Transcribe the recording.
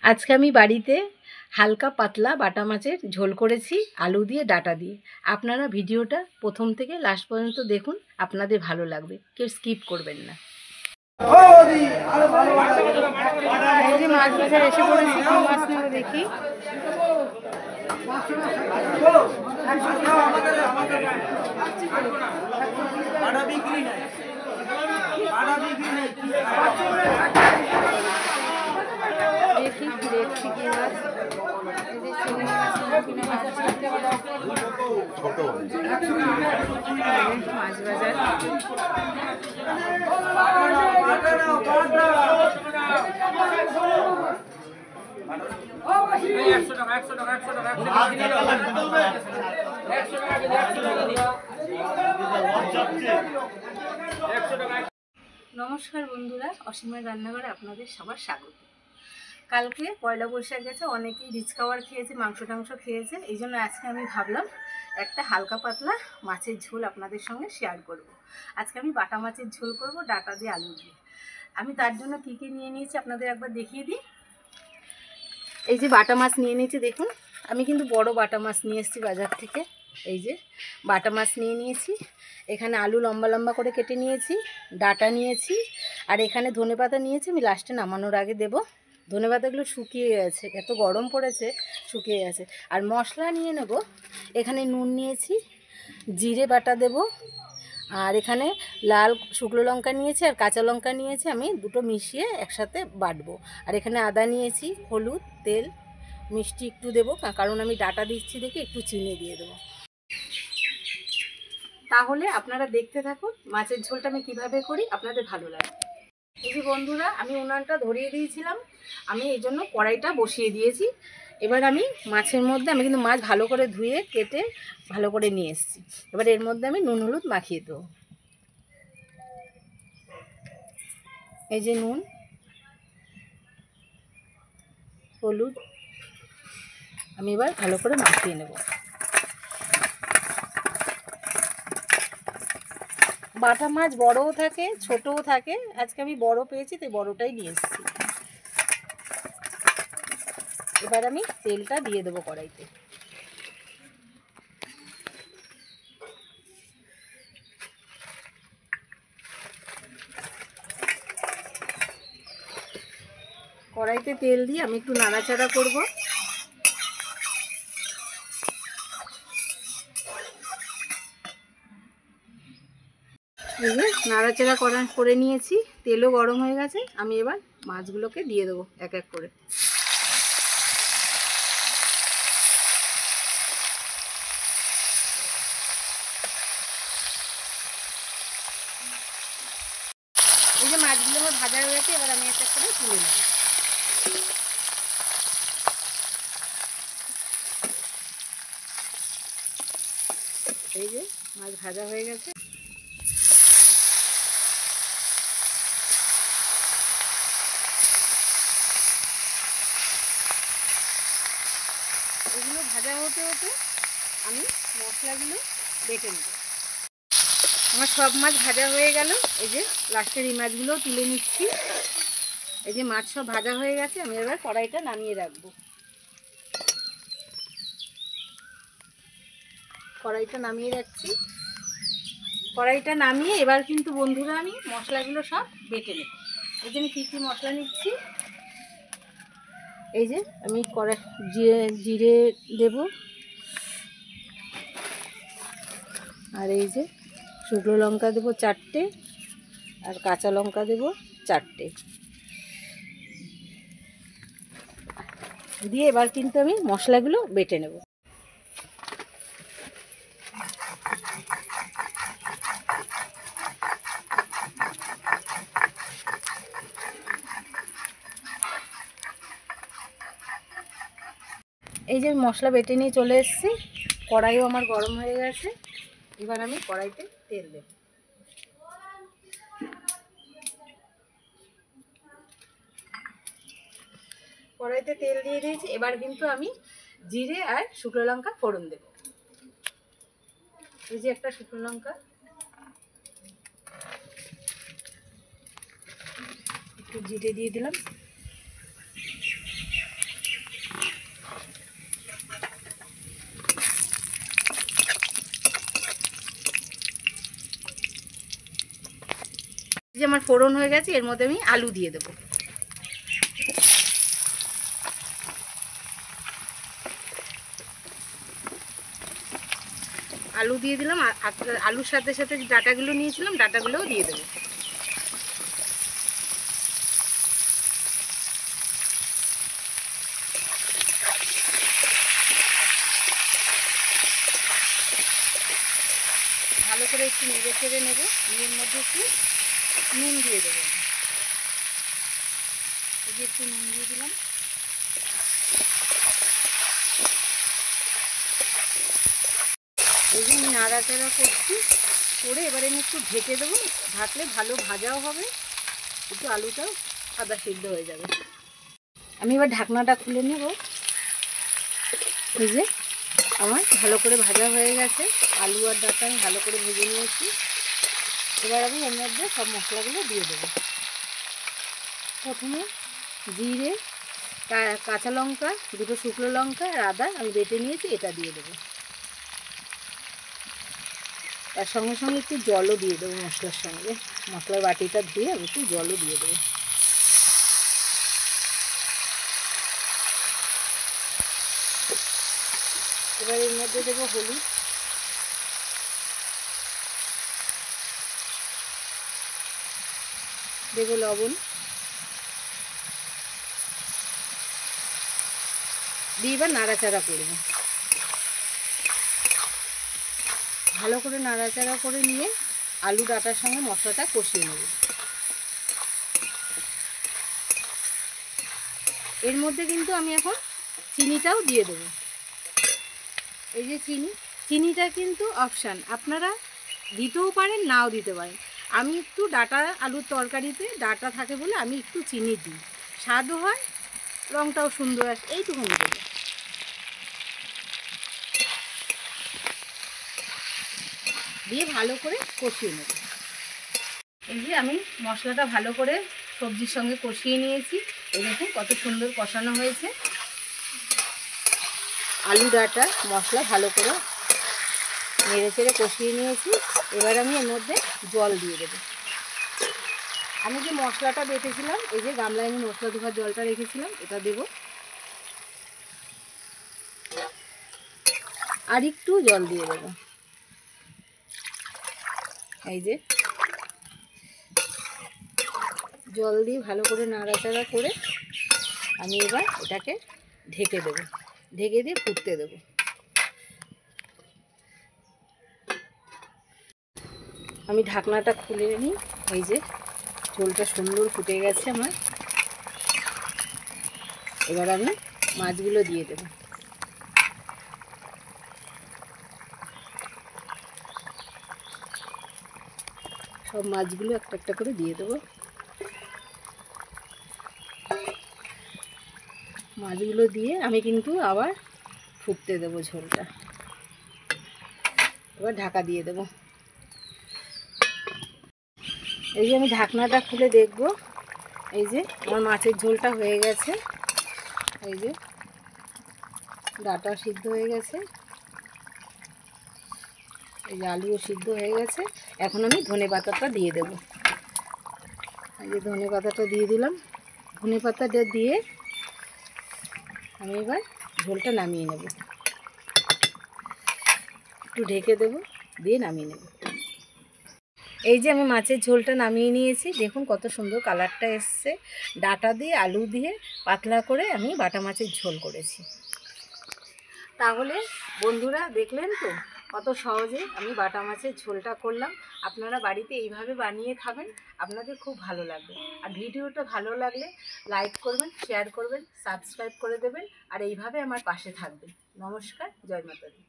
আজকে আমি বাড়িতে হালকা পাতলা বাটা মাছের ঝোল করেছি আলু দিয়ে ডাঁটা দিয়ে। আপনারা ভিডিওটা প্রথম থেকে লাস্ট পর্যন্ত দেখুন, আপনাদের ভালো লাগবে, কেউ স্কিপ করবেন না। মাছ বাজার এসে পড়েছি, কি মাছ নেব দেখি। দেখি দেখছি কি মাছ, মাছ বাজার। নমস্কার বন্ধুরা, অসীমের রান্নাঘরে আপনাদের সবার স্বাগত। কালকে পয়লা বৈশাখ গেছে, অনেকেই রিচ খাবার খেয়েছে, মাংস টাংস খেয়েছে। এই জন্য আজকে আমি ভাবলাম একটা হালকা পাতলা মাছের ঝোল আপনাদের সঙ্গে শেয়ার করব। আজকে আমি বাটা মাছের ঝোল করব ডাঁটা দিয়ে আলু দিয়ে। আমি তার জন্য কী কী নিয়ে নিয়েছি আপনাদের একবার দেখিয়ে দিই। এই যে বাটা মাছ নিয়ে নিয়েছি, দেখুন আমি কিন্তু বড় বাটা মাছ নিয়ে এসেছি বাজার থেকে। এই যে বাটা মাছ নিয়ে নিয়েছি, এখানে আলু লম্বা লম্বা করে কেটে নিয়েছি, ডাঁটা নিয়েছি, আর এখানে ধনেপাতা নিয়েছি, আমি লাস্টে নামানোর আগে দেব। ধনেপাতাগুলো শুকিয়ে গেছে, এত গরম পড়েছে, শুকিয়ে গেছে। আর মশলা নিয়ে নেব, এখানে নুন নিয়েছি, জিরে বাটা দেব, আর এখানে লাল শুকনো লঙ্কা নিয়েছি আর কাঁচা লঙ্কা নিয়েছি, আমি দুটো মিশিয়ে একসাথে বাটবো। আর এখানে আদা নিয়েছি, হলুদ, তেল, মিষ্টি একটু দেবো, কারণ আমি ডাঁটা দিচ্ছি দেখে একটু চিনি দিয়ে দেবো। তাহলে আপনারা দেখতে থাকুন মাছের ঝোলটা আমি কীভাবে করি, আপনাদের ভালো লাগে। এই যে বন্ধুরা, আমি উনানটা ধরিয়ে দিয়েছিলাম, আমি এই জন্য কড়াইটা বসিয়ে দিয়েছি। এবার আমি মাছের মধ্যে, আমি কিন্তু মাছ ভালো করে ধুয়ে কেটে ভালো করে নিয়ে এসেছি, এবার এর মধ্যে আমি নুন হলুদ মাখিয়ে দেবো। এই যে নুন, হলুদ আমি এবার ভালো করে মাখিয়ে নেব। বাটা মাছ বড়ও থাকে ছোটও থাকে, আজকে আমি বড় পেয়েছি তাই বড়টাই নিয়ে এসেছি। এবার আমি তেলটা দিয়ে দেবো কড়াইতে। কড়াইতে তেল দিয়ে আমি একটু নাড়াচাড়া করব। এই যে নাড়াচাড়া করে নিয়েছি, তেলও গরম হয়ে গেছে, আমি এবার মাছগুলোকে দিয়ে দেবো এক এক করে। এই যে মাছগুলো আমার ভাজা হয়ে গেছে, এবার আমি এক এক করে তুলে নেব। এই যে মাছ ভাজা হয়ে গেছে, এগুলো ভাজা হতে হতে আমি মশলাগুলো বেটে নেব। আমার সব মাছ ভাজা হয়ে গেল, এই যে লাস্টের এই মাছগুলোও তুলে নিচ্ছি। এই যে মাছ সব ভাজা হয়ে গেছে, আমি এবার কড়াইটা নামিয়ে রাখবো। কড়াইটা নামিয়ে রাখছি। কড়াইটা নামিয়ে এবার কিন্তু বন্ধুরা আমি মশলাগুলো সব বেটে নেব। এই যে আমি কী কী মশলা নিচ্ছি, এই যে আমি জিরে দেব, আর এই যে শুকনো লঙ্কা দেবো 4টে, আর কাঁচা লঙ্কা দেবো 4টে, দিয়ে এবার কিন্তু আমি মশলাগুলো বেটে নেব। এই যে মশলা বেটে নিয়ে চলে এসেছি, কড়াইও আমার গরম হয়ে গেছে, এবার আমি কড়াইতে তেল দেব। কড়াইতে তেল দিয়ে দিয়েছি, এবার কিন্তু আমি জিরে আর শুকনো লঙ্কা ফোড়ন দেব। এই যে একটা শুকনো লঙ্কা, একটু জিরে দিয়ে দিলাম, যে আমার ফোড়ন হয়ে গেছে, এর মধ্যে আমি আলু দিয়ে দেবো। আলু দিয়ে দিলাম, আলুর সাথে সাথে যে ডাঁটাগুলো নিয়েছিলাম ডাঁটাগুলোও দিয়ে দেবো। ভালো করে একটু নেড়ে চেড়ে নেবো, এর মধ্যে একটু নুন দিয়ে দেবো। এই যে একটু নুন দিয়ে দিলাম। এই যে আমি নাড়াচাড়া করছি, করে এবারে আমি একটু ঢেকে দেবো। ঢাকলে ভালো ভাজাও হবে, একটু আলুটাও আদা সিদ্ধ হয়ে যাবে। আমি এবার ঢাকনাটা খুলে নেব। এই যে আমার ভালো করে ভাজা হয়ে গেছে, আলু আর ডাঁটা আমি ভালো করে ভেজে নিয়েছি। এবার আমি এর মধ্যে সব মশলাগুলো দিয়ে দেবো। প্রথমে জিরে, কাঁচা লঙ্কা, দুটো শুকনো লঙ্কা আর আদা আমি বেটে নিয়েছি, এটা দিয়ে দেবো। তার সঙ্গে সঙ্গে একটু জলও দিয়ে দেবো। মশলার সঙ্গে মশলার বাটিটা ধুয়ে আমি একটু জলও দিয়ে দেবো। এবার এর মধ্যে দেবো হলুদ, দেবো লবণ, দিয়ে এবার নাড়াচাড়া করবো। ভালো করে নাড়াচাড়া করে নিয়ে আলু ডাঁটার সঙ্গে মশলাটা কষিয়ে নেব। এর মধ্যে কিন্তু আমি এখন চিনিটাও দিয়ে দেবো। এই যে চিনিটা কিন্তু অপশান, আপনারা দিতেও পারেন নাও দিতে পারেন। আমি একটু ডাঁটা আলুর তরকারিতে ডাঁটা থাকে বলে আমি একটু চিনি দিই, স্বাদও হয়, রঙটাও সুন্দর আসে, এইটুকুনি দেবো। দিয়ে ভালো করে কষিয়ে নেব। এই যে আমি মশলাটা ভালো করে সবজির সঙ্গে কষিয়ে নিয়েছি। এই দেখুন কত সুন্দর কষানো হয়েছে। আলু ডাঁটা মশলা ভালো করে নেড়ে চেড়ে কষিয়ে নিয়েছি। এবার আমি এর মধ্যে জল দিয়ে দেবো। আমি যে মশলাটা বেটেছিলাম, এই যে গামলায় আমি মশলা ধোয়ার জলটা রেখেছিলাম, এটা দেব। আর একটু জল দিয়ে দেবো। এই যে জল দিয়ে ভালো করে নাড়াচাড়া করে আমি এবার এটাকে ঢেকে দেবো। ঢেকে দিয়ে ফুটতে দেবো। আমি ঢাকনাটা খুলে নিই। এই যে ঝোলটা সুন্দর ফুটে গেছে আমার। এবার আমি মাছগুলো দিয়ে দেবো। সব মাছগুলো একটা একটা করে দিয়ে দেবো। মাছগুলো দিয়ে আমি কিন্তু আবার ফুটতে দেবো ঝোলটা। এবার ঢাকা দিয়ে দেবো। এই যে আমি ঢাকনাটা খুলে দেখব। এই যে আমার মাছের ঝোলটা হয়ে গেছে। এই যে ডাঁটা সিদ্ধ হয়ে গেছে, এই যে আলুও সিদ্ধ হয়ে গেছে। এখন আমি ধনেপাতাটা দিয়ে দেবো। এই যে ধনেপাতাটা দিয়ে দিলাম। ধনেপাতাটা দিয়ে আমি এবার ঝোলটা নামিয়ে নেব। একটু ঢেকে দেবো, দিয়ে নামিয়ে নেব। এই যে আমি মাছের ঝোলটা নামিয়ে নিয়েছি। দেখুন কত সুন্দর কালারটা এসছে। ডাঁটা দিয়ে আলু দিয়ে পাতলা করে আমি বাটা মাছের ঝোল করেছি। তাহলে বন্ধুরা দেখলেন তো কত সহজে আমি বাটা মাছের ঝোলটা করলাম। আপনারা বাড়িতে এইভাবে বানিয়ে খাবেন, আপনাদের খুব ভালো লাগবে। আর ভিডিওটা ভালো লাগলে লাইক করবেন, শেয়ার করবেন, সাবস্ক্রাইব করে দেবেন, আর এইভাবে আমার পাশে থাকবেন। নমস্কার, জয় মাতা দি।